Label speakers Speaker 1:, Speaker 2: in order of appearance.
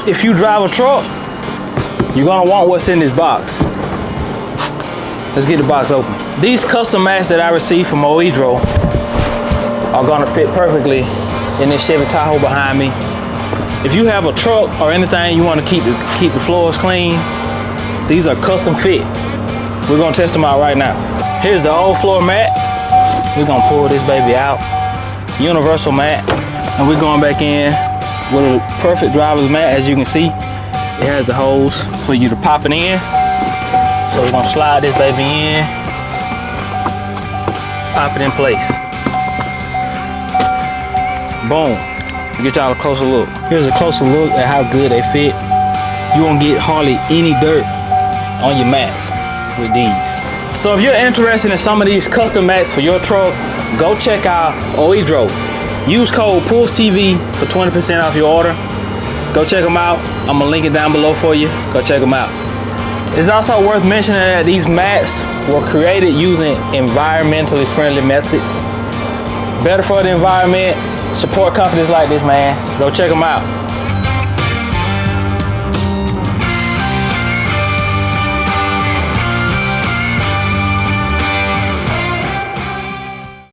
Speaker 1: if you drive a truck, you're gonna want what's in this box. Let's get the box open. These custom mats that I received from OEDRO are gonna fit perfectly in this Chevy Tahoe behind me. If you have a truck or anything you want to keep the floors clean, these are custom fit. We're gonna test them out right now. Here's the old floor mat. We're gonna pull this baby out. Universal mat. And we're going back in with a perfect driver's mat. As you can see, it has the holes for you to pop it in. So we're gonna slide this baby in, pop it in place. Boom. Get y'all a closer look. Here's a closer look at how good they fit. You won't get hardly any dirt on your mats with these. So if you're interested in some of these custom mats for your truck, go check out OEDRO. Use code PullsTv for 20% off your order. Go check them out. I'm gonna link it down below for you. Go check them out. It's also worth mentioning that these mats were created using environmentally friendly methods. Better for the environment. Support companies like this, man. Go check them out.